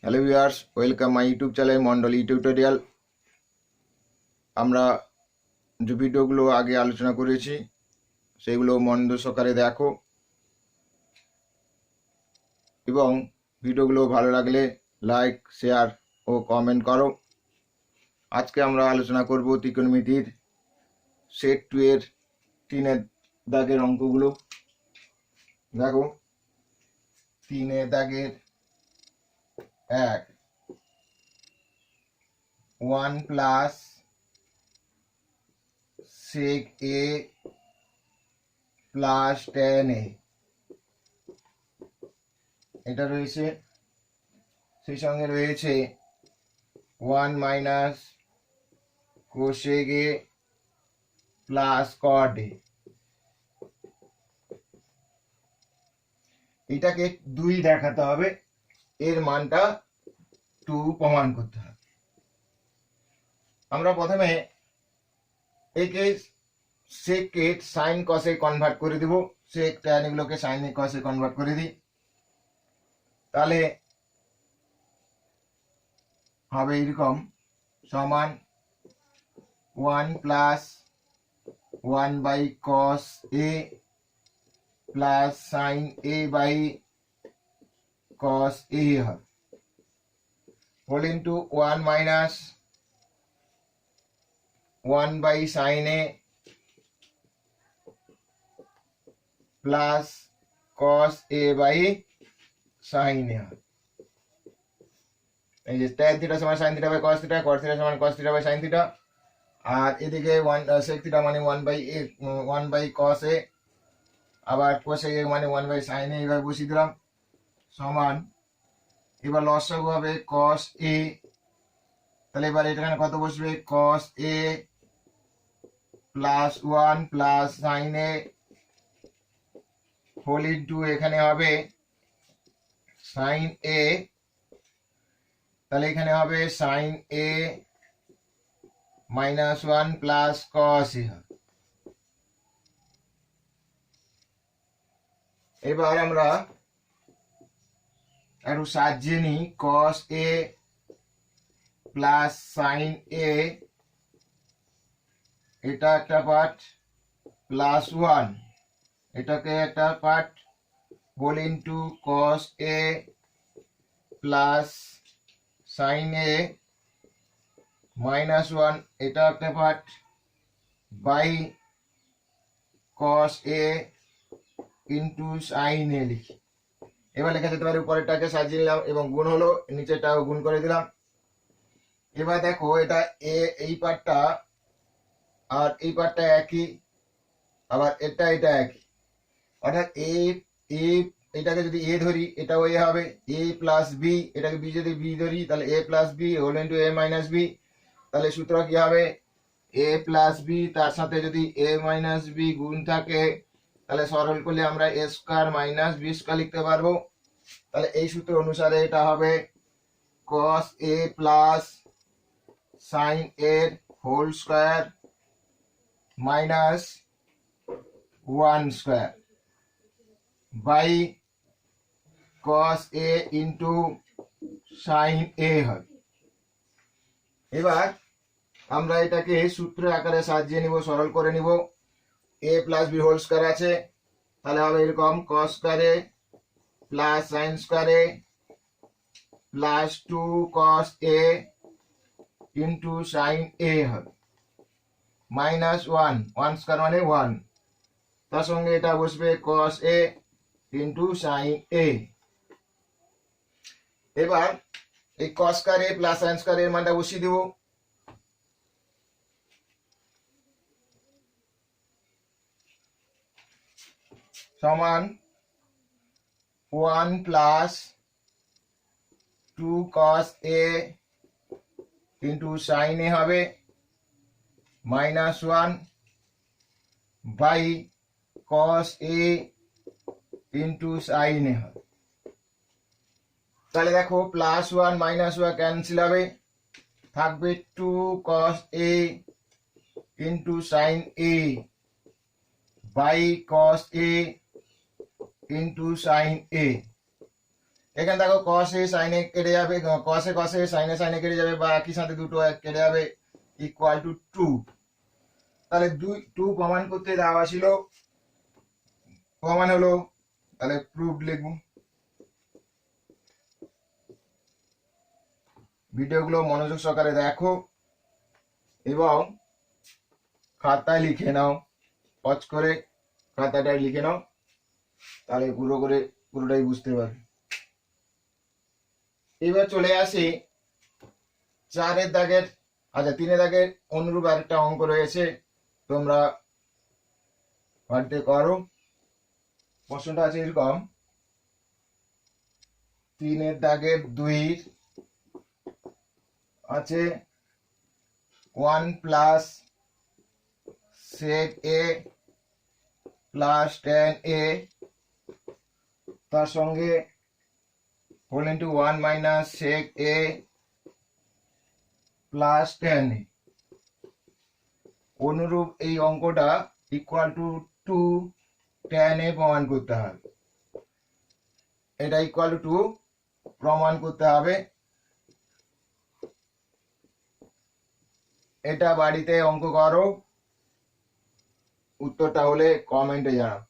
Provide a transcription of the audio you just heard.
Hello viewers, welcome my YouTube channel মন্ডলী tutorial. আমরা যে ভিডিওগুলো আগে আলোচনা করেছি সেগুলো মনোযোগ সহকারে দেখো এবং ভিডিওগুলো ভালো লাগলে লাইক, শেয়ার ও কমেন্ট করো। আজকে আমরা আলোচনা করব ত্রিকোণমিতির সেট 2 এর 3 দাগের অঙ্কগুলো। দেখো, 3 দাগের 1 1 plus sec a plus tan a এটা রয়েছে। সেই সঙ্গে রয়েছে 1 minus cosec a plus cot a। এটাকে 2 দেখাতে হবে, এর মানটা 2 প্রমাণ করতে হবে। আমরা প্রথমে একে sec এ sin cos এ কনভার্ট করে দেব। sec tan এগুলোকে sin এ cos এ কনভার্ট করে দিই, তাহলে হবে এরকম সমান 1 plus 1 by cos a plus sin a by cos a হবে whole into 1 minus 1 by sin a plus cos a by sin a। এই যে tan থিটা সমান sin theta by cos theta, cos theta সমান cos theta by sin theta, আর এদিকে 1 sec theta মানে 1 by cos a, আবার cosec a মানে 1 by sin a, এইভাবে বসিয়ে দিলাম সমান। এবার লসাগু হবে cos a, তাহলে এবার এখানে কত বসবে cos a plus 1 plus sin a whole into এখানে হবে sin a, তাহলে এখানে হবে sin a minus 1 plus cos a। এবার আমরা একটু সাজিয়ে নিই। cos a plus sin a এটা একটা পার্ট, প্লাস 1 এটাকে একটা part, whole into cos a plus sin a minus 1 এটা একটা part, by cos a into sin a লিখি। এবার লেখা যেতে পারে উপরেরটাকে সাজিয়ে নিলাম এবং গুণ হলো, নিচেরটাও গুণ করে দিলাম। এবার দেখো এটা a, এই পার্টটা আর এই পার্টটা একই, আবার এটা একই, অর্থাৎ এটাকে যদি a ধরি এটাও a হবে, a প্লাস b, এটাকে b যদি b ধরি তাহলে a plus b whole into a minus b। তাহলে সূত্র কি হবে a প্লাস b, তার সাথে যদি a মাইনাস b গুণ থাকে তাহলে সরল করলে আমরা a square minus b square লিখতে পারবো। তাহলে এই সূত্র অনুসারে এটা হবে cos a plus sin a whole square minus 1 square by cos a into sin a হবে। এবার আমরা এটাকে সূত্র আকারে সাজিয়ে নিব, সরল করে নিব। a plus b whole square আছে, তাহলে হবে এরকম cos square a plus sin square a plus 2 cos a into sin a হবে মাইনাস 1 স্কয়ার মানে 1, তার সঙ্গে এটা বসবে cos a into sin a। এবার এই cos square a plus sin square এর মানটা বসিয়ে দেব। সমান 1 plus 2 cos a into sin a হবে minus 1 by cos a into sin a হবে। তাহলে দেখো প্লাস 1 মাইনাস 1 ক্যান্সেল হবে, থাকবে 2 cos a into sin a by cos a into sin a। এখানে দেখো cos এ sin এ কেটে যাবে, cos এ sin এ কেটে যাবে, বা একই সাথে দুটো কেটে যাবে, ইকুয়াল টু 2। তাহলে 2 প্রমাণ করতে দেওয়া ছিল, প্রমাণ হলো, তাহলে প্রুফ লিখবো। ভিডিওগুলো মনোযোগ সহকারে দেখো এবং খাতায় লিখে নাও, পজ করে খাতাটায় লিখে নাও, তাহলে পুরোটাই বুঝতে পারবে। এবার চলে আসি 4 দাগের, আচ্ছা 3 দাগের অনুরূপ আরেকটা অঙ্ক রয়েছে, তোমরা বাড়িতে করো। প্রশ্নটা আছে এরকম, 3 দাগের 2 আছে 1 plus sec a plus tan a, তার সঙ্গে whole into 1 minus sec a plus tan a। অনুরূপ এই অঙ্কটা ইকুয়াল টু 2 tan a প্রমাণ করতে হবে। এটা ইকুয়াল টু প্রমাণ করতে হবে। এটা বাড়িতে অঙ্ক করো, উত্তরটা হলে কমেন্টে জানাও।